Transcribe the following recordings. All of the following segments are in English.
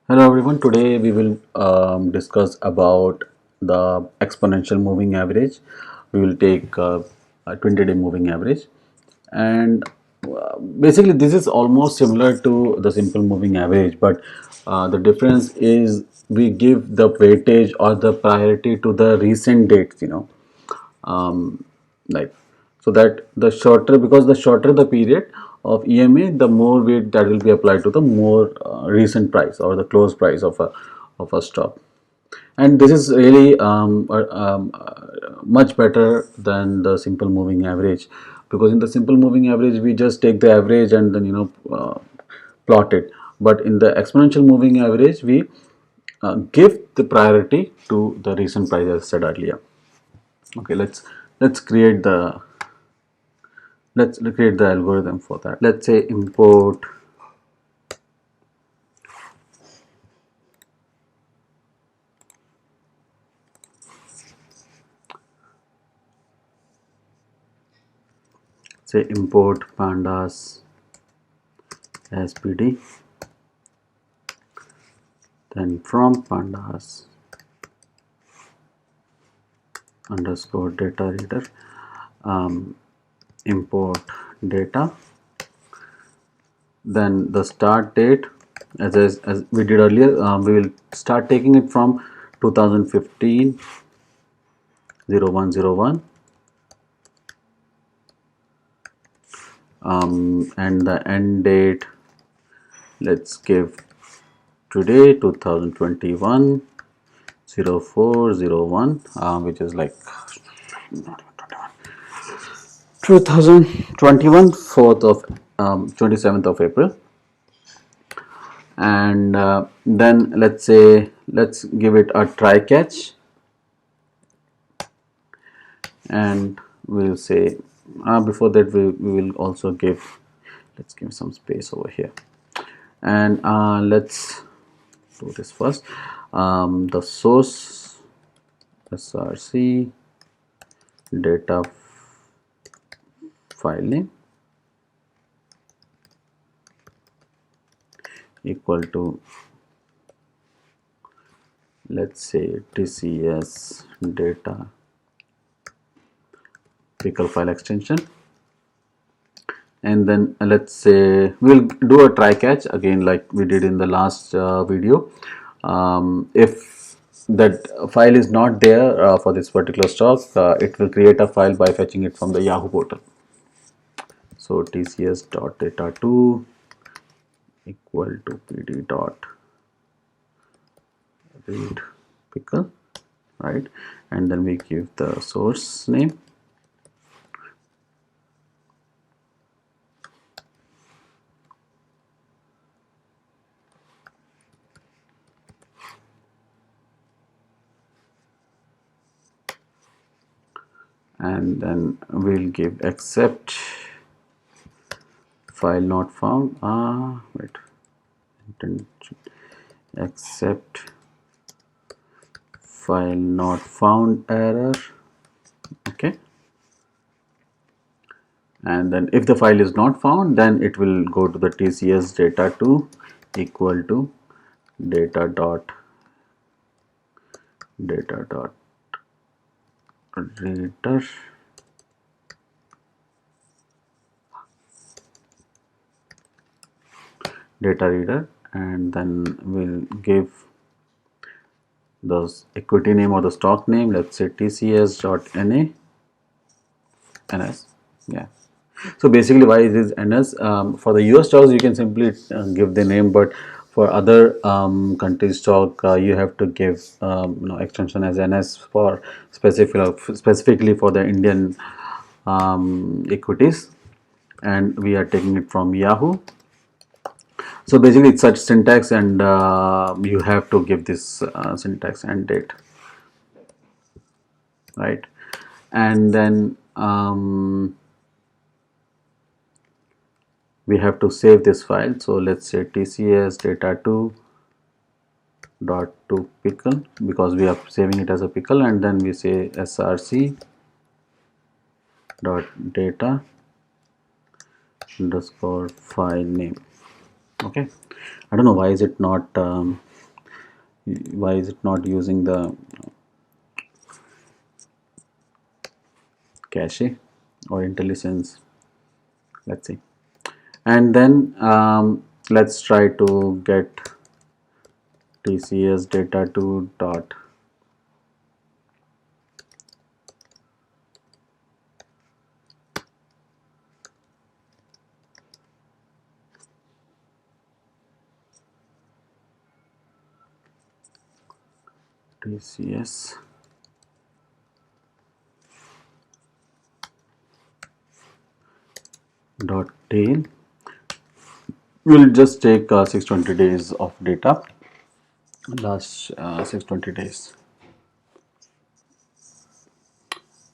Hello everyone. Today we will discuss about the exponential moving average. We will take a 20-day moving average, and basically this is almost similar to the simple moving average, but the difference is we give the weightage or the priority to the recent dates. Like, so that the shorter, because the shorter the period of EMA, the more weight that will be applied to the more recent price or the close price of a stock. And this is really much better than the simple moving average, because in the simple moving average we just take the average and then plot it, but in the exponential moving average we give the priority to the recent price, as said earlier. Okay, let's create the let's create the algorithm for that. Let's say import pandas as PD, then from pandas underscore data reader, import data, then the start date, as we did earlier, we will start taking it from 2015 0101, and the end date, let's give today 2021 0401, which is like 2021 4th of 27th of April. And then let's give it a try catch, and we'll say before that we will also let's give some space over here, and let's do this first. The source src data file name equal to, let's say, tcs data pickle file extension, and then let's say we'll do a try catch again like we did in the last video. If that file is not there for this particular stock, it will create a file by fetching it from the Yahoo portal. So tcs dot data 2 equal to pd dot read pickle, right? And then we give the source name, and then we'll give accept file not found, accept file not found error. Okay, and then if the file is not found, then it will go to the tcs data 2 equal to data dot reader and then we'll give the equity name or the stock name, let's say tcs dot ns. Yeah, so basically why it is ns, for the US stocks you can simply give the name, but for other countries stock you have to give extension as ns for specifically for the Indian equities, and we are taking it from Yahoo. So basically it's such syntax, and you have to give this syntax and date, right? And then we have to save this file. So let's say tcs data 2 dot to pickle, because we are saving it as a pickle, and then we say src dot data underscore file name. Okay, I don't know why is it not Why is it not using the cache or IntelliSense? Let's see. And then let's try to get TCS data to dot TCS dot tail. We'll just take 620 days of data, last 620 days,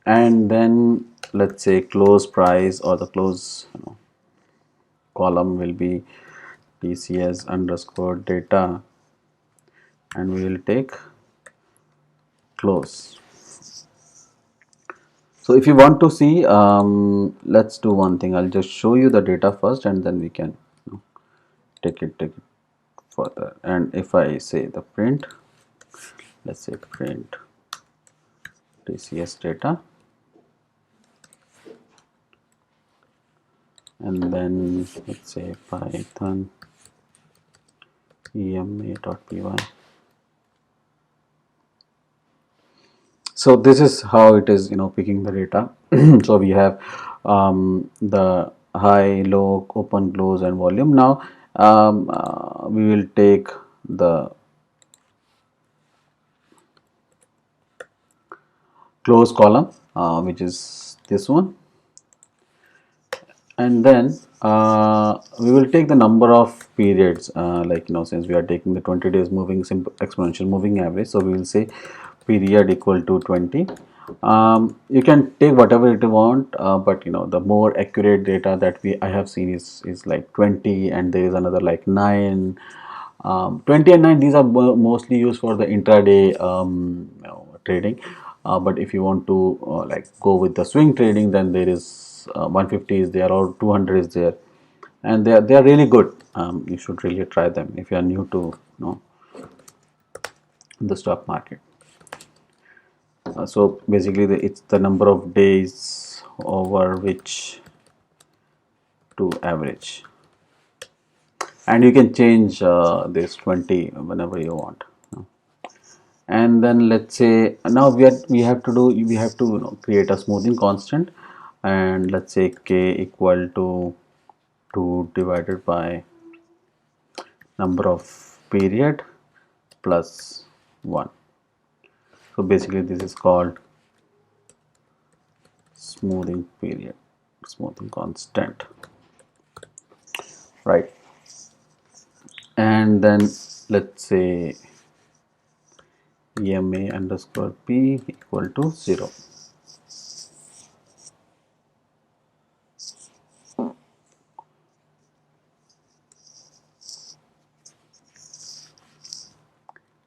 and then let's say close price, or the close column will be TCS underscore data, and we will take close. So if you want to see, let's do one thing. I'll just show you the data first, and then we can take it further. And if I say the print, let's say print TCS data, and then let's say Python ema.py. So this is how it is, picking the data. So we have the high, low, open, close, and volume. Now we will take the close column, which is this one, and then we will take the number of periods, like since we are taking the 20 days moving simple exponential moving average, so we will say period equal to 20. You can take whatever you want, but the more accurate data that I have seen is like 20, and there is another like 9. 20 and 9, these are mostly used for the intraday trading, but if you want to like go with the swing trading, then there is 150 is there, or 200 is there, and they are really good. You should really try them if you are new to the stock market. So basically it's the number of days over which to average, and you can change this 20 whenever you want. And then let's say now we have to create a smoothing constant, and let's say k equal to 2 divided by number of period plus 1. So basically this is called smoothing period, smoothing constant, right? And then let's say EMA underscore P equal to 0.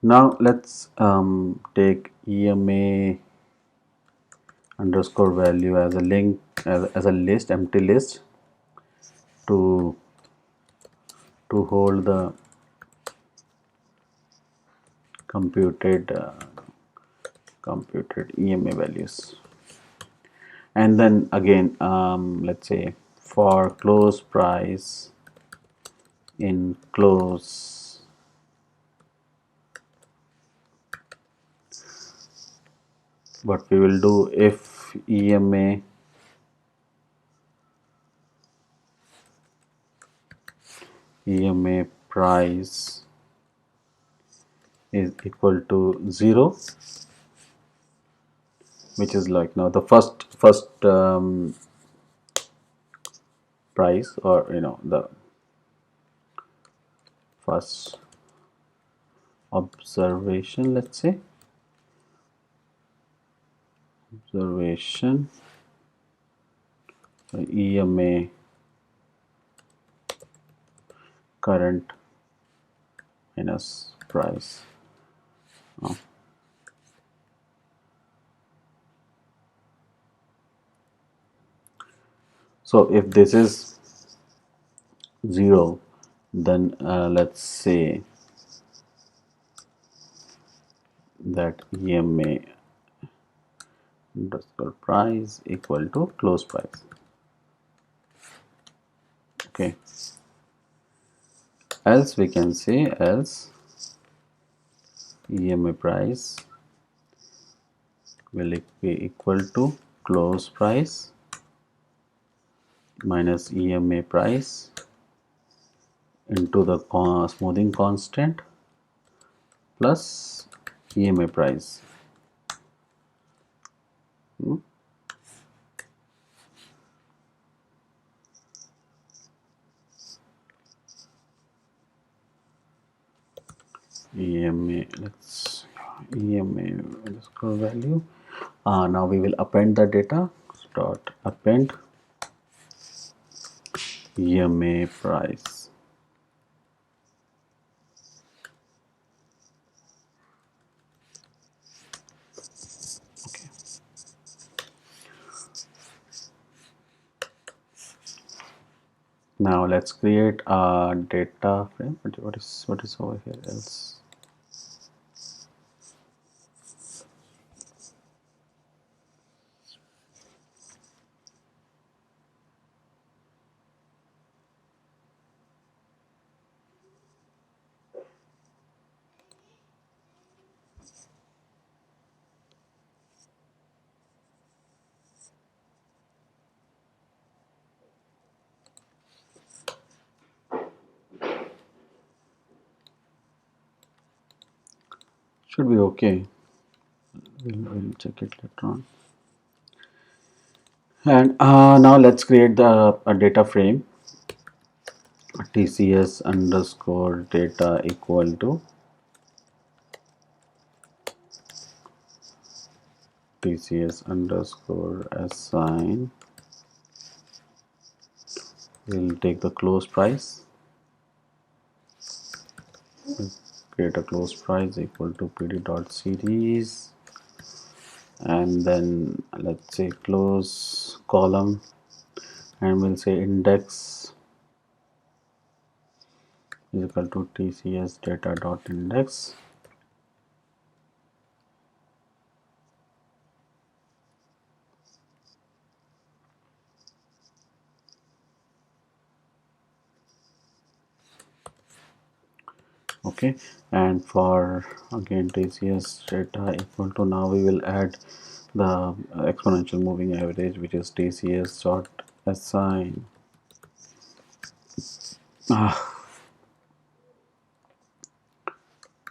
Now let's take EMA underscore value as a link, as a list, empty list, to hold the computed EMA values. And then again, let's say for close price in close, what we will do, if EMA price is equal to 0, which is like now the first price, or the first observation, let's say observation EMA current minus price. So if this is 0, then let's say that EMA underscore price equal to close price. Okay, else we can say else EMA price will be equal to close price minus EMA price into the smoothing constant plus EMA price. EMA, let's EMA underscore value. Now we will append the data. Dot append EMA price. Okay. Now let's create a data frame. What is over here else? Should be okay. We'll check it later on. And now let's create the data frame. TCS underscore data equal to TCS underscore assign. We'll take the close price. We'll create a close price equal to pd dot series, and then let's say close column, and we'll say index is equal to TCS data dot index. Okay, and for again TCS data equal to, now we will add the exponential moving average, which is TCS dot assign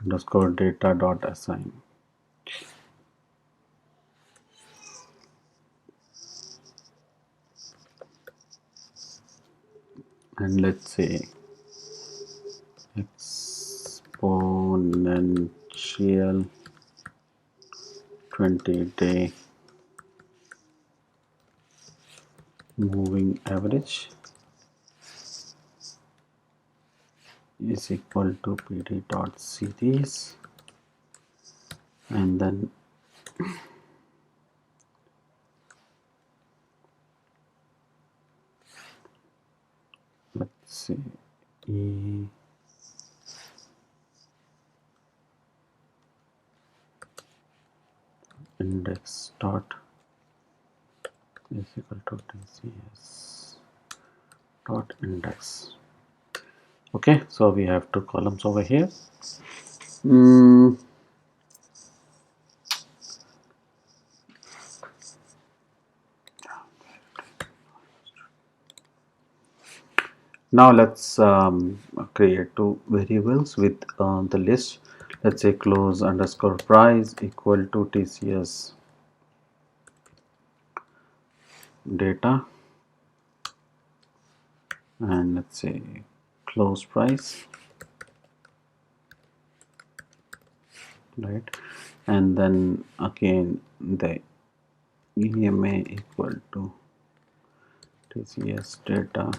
underscore data dot assign. And let's say exponential 20-day moving average is equal to pd dot series, and then let's see e index dot is equal to TCS dot index. Okay, so we have two columns over here. Now let's create two variables with the list. Let's say close underscore price equal to TCS data, and let's say close price, right? And then again the EMA equal to TCS data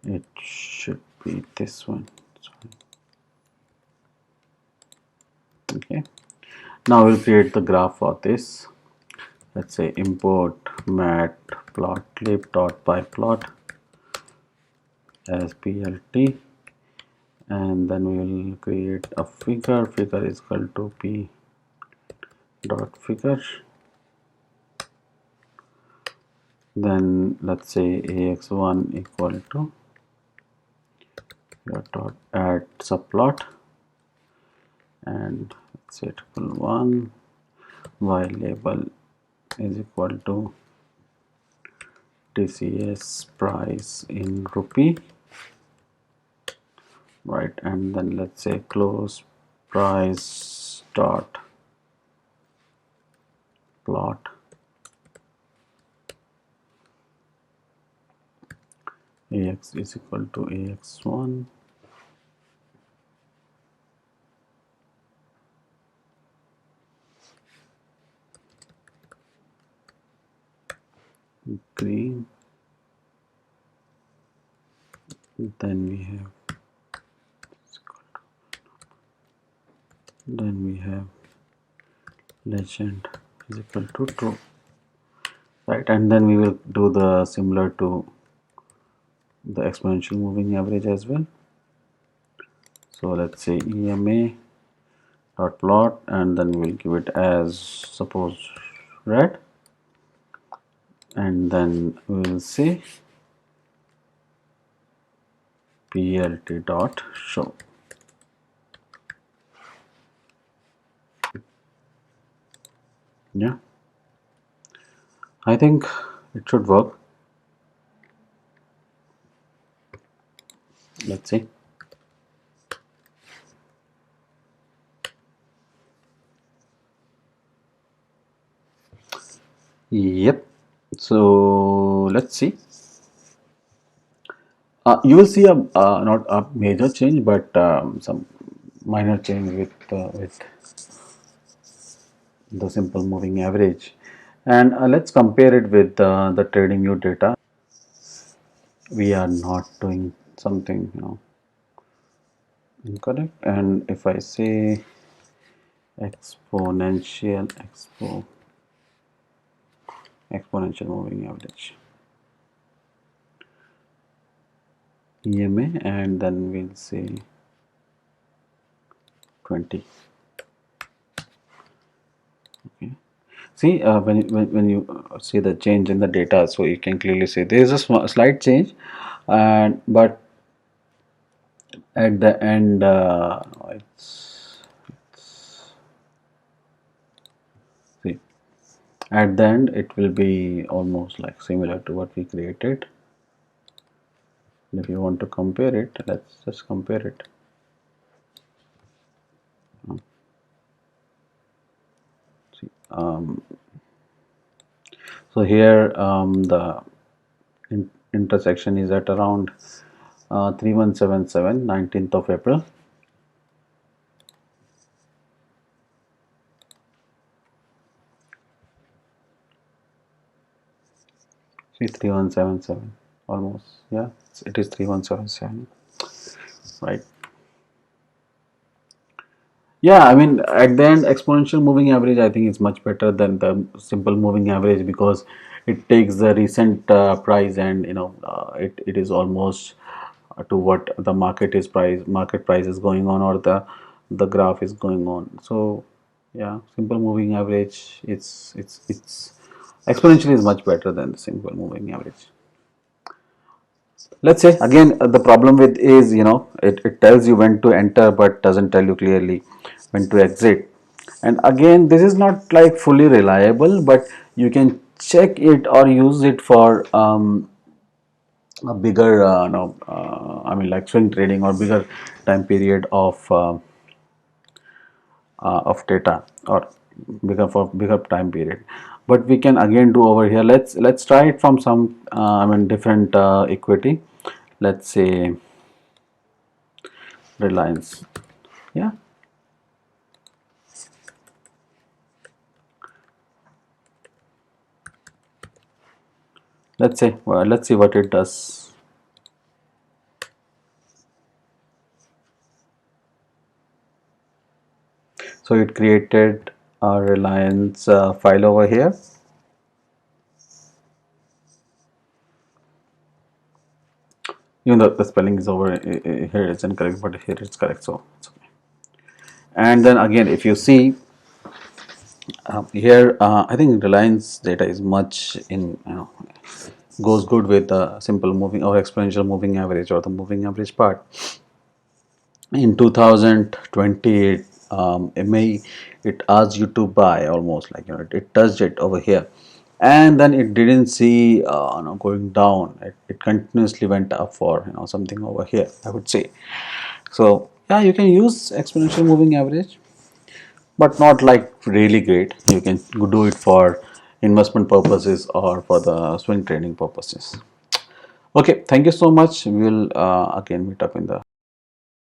it should be this one. Sorry. Okay, now we'll create the graph for this. let's say import matplotlib.pyplot as plt, and then we will create a figure is equal to p dot figure. Then let's say ax1 equal to dot add subplot, and let's say triple one, y label is equal to TCS price in rupee, right? And then let's say close price dot plot ax is equal to ax1 green. Then we have legend is equal to true, right? And then we will do the similar to the exponential moving average as well. So let's say EMA dot plot, and then we'll give it as suppose red, and then we will say plt dot show. Yeah, I think it should work. Let's see. Yep. So let's see. You will see a not a major change, but some minor change with the simple moving average. And let's compare it with the trading view data. We are not doing something, incorrect. And if I say exponential moving average EMA, and then we'll say 20. Okay. See, when you see the change in the data, so you can clearly see there is a slight change, and but at the end, see, at the end it will be almost like similar to what we created. If you want to compare it, let's just compare it. See, so here the intersection is at around 3177, 19th of April. See, 3177 almost, yeah, it is 3177, right? Yeah, I mean, at the end, exponential moving average, I think, is much better than the simple moving average, because it takes the recent price, and it is almost to what the market price is going on, or the graph is going on. So yeah, simple moving average, it's exponentially is much better than the simple moving average. Let's say again, the problem with is, it tells you when to enter but doesn't tell you clearly when to exit. And again, this is not like fully reliable, but you can check it or use it for a bigger no I mean, like swing trading or bigger time period of data, or bigger time period. But we can again do over here, let's try it from some I mean, different equity. Let's say Reliance. Yeah, let's say, well, let's see what it does. So it created a Reliance file over here, even though the spelling is over here it's incorrect, but here it's correct, so it's okay. And then again, if you see here, I think Reliance data is much in, goes good with the simple moving or exponential moving average or the moving average part. In 2020, MA, it asked you to buy almost like, it touched it over here, and then it didn't see going down. It continuously went up for something over here, I would say. So yeah, you can use exponential moving average, but not like really great. You can do it for investment purposes or for the swing trading purposes. Okay, thank you so much. We will again meet up in the